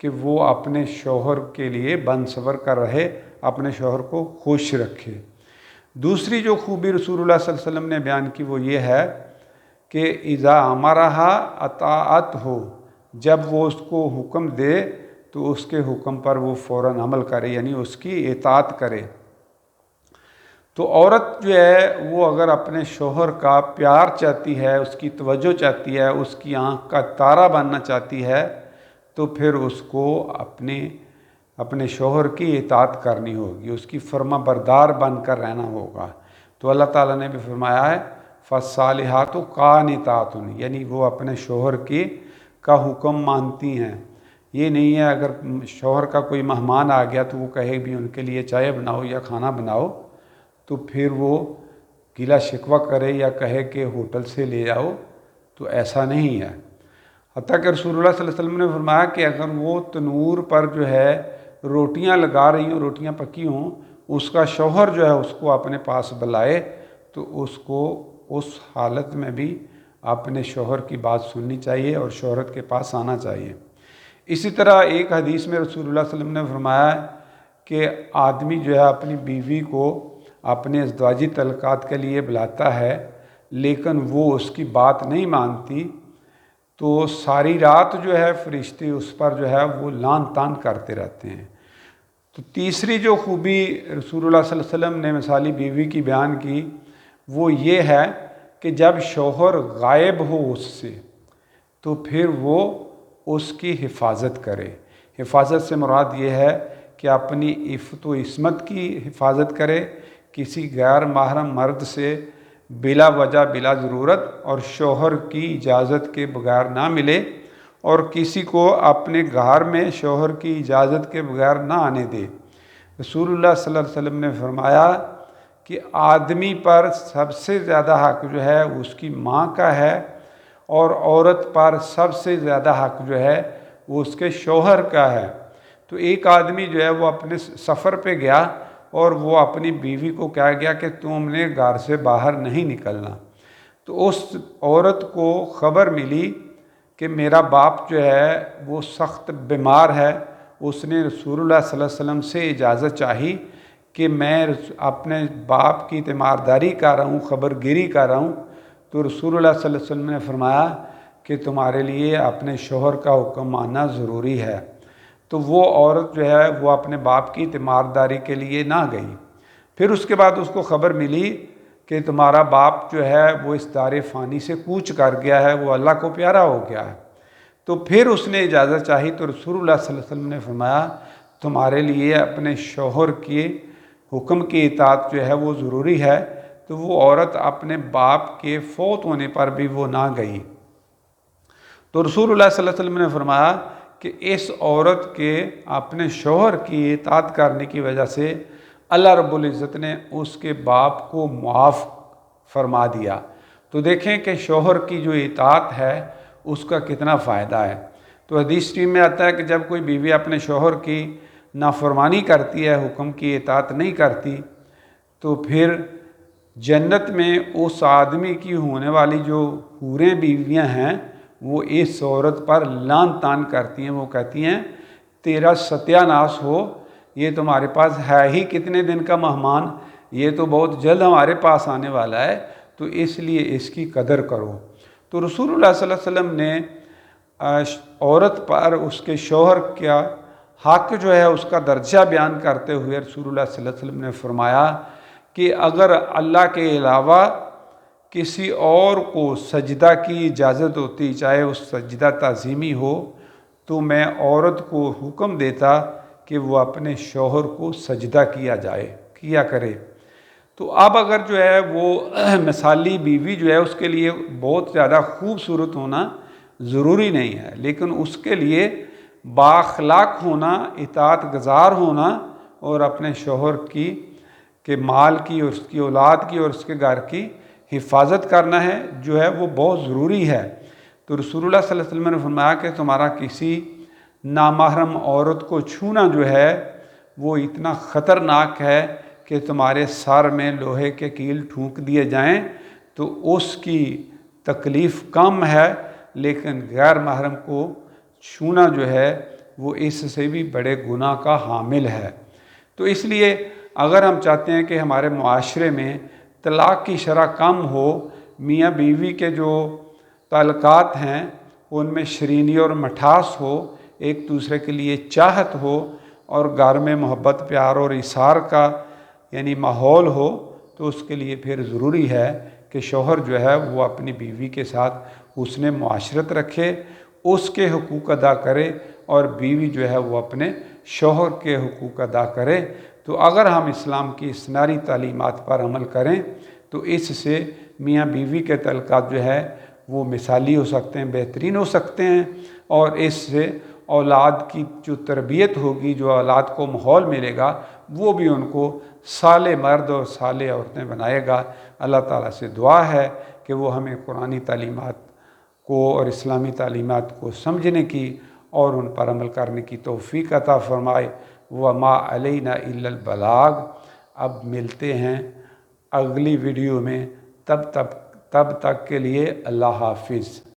کہ وہ اپنے شوہر کے لیے بنصبر کر رہے، اپنے شوہر کو خوش رکھے۔ دوسری جو خوبی رسول اللہ صلی اللہ علیہ وسلم نے بیان کی وہ یہ ہے کہ اذا امرہا اطاعت ہو، جب وہ اس کو حکم دے تو اس کے حکم پر وہ فوراً عمل کرے، یعنی اس کی اطاعت کرے۔ تو عورت جو ہے وہ اگر اپنے شوہر کا پیار چاہتی ہے، اس کی توجہ چاہتی ہے، اس کی آنکھ کا تارا بننا چاہتی ہے، تو پھر اس کو اپنے شوہر کی اطاعت کرنی ہوگی، اس کی فرما بردار بن کر رہنا ہوگا۔ تو اللہ تعالیٰ نے بھی فرمایا ہے فالصالحات قانتات، یعنی وہ اپنے شوہر کا حکم مانتی ہیں۔ یہ نہیں ہے اگر شوہر کا کوئی مہمان آ گیا تو وہ کہے بھی ان کے لیے چائے بناؤ یا کھانا بناؤ، تو پھر وہ گلا شکوہ کرے یا کہے کہ ہوٹل سے لے آؤ، تو ایسا نہیں ہے۔ حتیٰ کہ رسول اللہ صلی اللہ علیہ وسلم نے فرمایا کہ اگر وہ تنور پر جو ہے روٹیاں لگا رہی ہوں، روٹیاں پکی ہوں، اس کا شوہر جو ہے اس کو اپنے پاس بلائے تو اس کو اس حالت میں بھی اپنے شوہر کی بات سننی چاہیے اور شوہرت کے پاس آنا چاہیے۔ اسی طرح ایک حدیث میں رسول اللہ صلی اللہ علیہ وسلم نے فرمایا کہ آدمی جو ہے اپنی بیوی کو اپنے ازدواجی تعلقات کے لیے بلاتا ہے لیکن وہ اس کی بات نہیں مانتی، تو ساری رات جو ہے فرشتے اس پر جو ہے وہ لعن طعن کرتے رہتے ہیں۔ تو تیسری جو خوبی رسول اللہ صلی اللہ علیہ وسلم نے مثالی بیوی کی بیان کی وہ یہ ہے کہ جب شوہر غائب ہو اس سے تو پھر وہ اس کی حفاظت کرے۔ حفاظت سے مراد یہ ہے کہ اپنی عفت و عصمت کی حفاظت کرے، کسی غیر محرم مرد سے بلا وجہ بلا ضرورت اور شوہر کی اجازت کے بغیر نہ ملے، اور کسی کو اپنے گھر میں شوہر کی اجازت کے بغیر نہ آنے دے۔ رسول اللہ صلی اللہ علیہ وسلم نے فرمایا کہ آدمی پر سب سے زیادہ حق جو ہے اس کی ماں کا ہے، اور عورت پر سب سے زیادہ حق جو ہے وہ اس کے شوہر کا ہے۔ تو ایک آدمی جو ہے وہ اپنے سفر پہ گیا اور وہ اپنی بیوی کو کہا گیا کہ تم نے گھر سے باہر نہیں نکلنا، تو اس عورت کو خبر ملی کہ میرا باپ جو ہے وہ سخت بیمار ہے۔ اس نے رسول اللہ صلی اللہ علیہ وسلم سے اجازت چاہی کہ میں اپنے باپ کی تیمارداری کر رہا ہوں، خبر گیری کر رہا ہوں۔ تو رسول اللہ صلی اللہ علیہ وسلم نے فرمایا کہ تمہارے لیے اپنے شوہر کا حکم ماننا ضروری ہے۔ تو وہ عورت جو ہے وہ اپنے باپ کی تیمارداری کے لیے نہ گئی۔ پھر اس کے بعد اس کو خبر ملی کہ تمہارا باپ جو ہے وہ اس دار فانی سے کوچ کر گیا ہے، وہ اللہ کو پیارا ہو گیا ہے۔ تو پھر اس نے اجازت چاہی تو رسول اللہ صلی اللہ علیہ وسلم نے فرمایا تمہارے لیے اپنے شوہر کے حکم کی اطاعت جو ہے وہ ضروری ہے۔ تو وہ عورت اپنے باپ کے فوت ہونے پر بھی وہ نہ گئی۔ تو رسول اللہ صلی اللہ علیہ وسلم نے فرمایا کہ اس عورت کے اپنے شوہر کی اطاعت کرنے کی وجہ سے اللہ رب العزت نے اس کے باپ کو معاف فرما دیا۔ تو دیکھیں کہ شوہر کی جو اطاعت ہے اس کا کتنا فائدہ ہے۔ تو حدیث شریف میں آتا ہے کہ جب کوئی بیوی اپنے شوہر کی نافرمانی کرتی ہے، حکم کی اطاعت نہیں کرتی، تو پھر جنت میں اس آدمی کی ہونے والی جو حوریں بیویاں ہیں وہ اس عورت پر لعن طعن کرتی ہیں، وہ کہتی ہیں تیرا ستیہ ناش ہو، یہ تمہارے پاس ہے ہی کتنے دن کا مہمان، یہ تو بہت جلد ہمارے پاس آنے والا ہے، تو اس لیے اس کی قدر کرو۔ تو رسول اللہ صلی اللہ علیہ وسلم نے عورت پر اس کے شوہر کا حق جو ہے اس کا درجہ بیان کرتے ہوئے رسول اللہ صلی اللہ علیہ وسلم نے فرمایا کہ اگر اللہ کے علاوہ کسی اور کو سجدہ کی اجازت ہوتی، چاہے اس سجدہ تعظیمی ہو، تو میں عورت کو حکم دیتا کہ وہ اپنے شوہر کو سجدہ کیا کرے۔ تو اب اگر جو ہے وہ مثالی بیوی جو ہے اس کے لیے بہت زیادہ خوبصورت ہونا ضروری نہیں ہے، لیکن اس کے لیے بااخلاق ہونا، اطاعت گزار ہونا اور اپنے شوہر کے مال کی اور اس کی اولاد کی اور اس کے گھر کی حفاظت کرنا ہے جو ہے وہ بہت ضروری ہے۔ تو رسول اللہ صلی اللہ علیہ وسلم نے فرمایا کہ تمہارا کسی نامحرم عورت کو چھونا جو ہے وہ اتنا خطرناک ہے کہ تمہارے سر میں لوہے کے کیل ٹھونک دیے جائیں تو اس کی تکلیف کم ہے، لیکن غیر محرم کو چھونا جو ہے وہ اس سے بھی بڑے گناہ کا حامل ہے۔ تو اس لیے اگر ہم چاہتے ہیں کہ ہمارے معاشرے میں طلاق کی شرح کم ہو، میاں بیوی کے جو تعلقات ہیں ان میں شرینی اور مٹھاس ہو، ایک دوسرے کے لیے چاہت ہو، اور گھر میں محبت پیار اور ایثار کا یعنی ماحول ہو، تو اس کے لیے پھر ضروری ہے کہ شوہر جو ہے وہ اپنی بیوی کے ساتھ حسن معاشرت رکھے، اس کے حقوق ادا کرے، اور بیوی جو ہے وہ اپنے شوہر کے حقوق ادا کرے۔ تو اگر ہم اسلام کی سنہری تعلیمات پر عمل کریں تو اس سے میاں بیوی کے تعلقات جو ہے وہ مثالی ہو سکتے ہیں، بہترین ہو سکتے ہیں، اور اس سے اولاد کی جو تربیت ہوگی، جو اولاد کو ماحول ملے گا، وہ بھی ان کو صالح مرد اور صالح عورتیں بنائے گا۔ اللہ تعالیٰ سے دعا ہے کہ وہ ہمیں قرآنی تعلیمات کو اور اسلامی تعلیمات کو سمجھنے کی اور ان پر عمل کرنے کی توفیق عطا فرمائے۔ وما علینا الا البلاغ۔ اب ملتے ہیں اگلی ویڈیو میں، تب تک کے لیے اللہ حافظ۔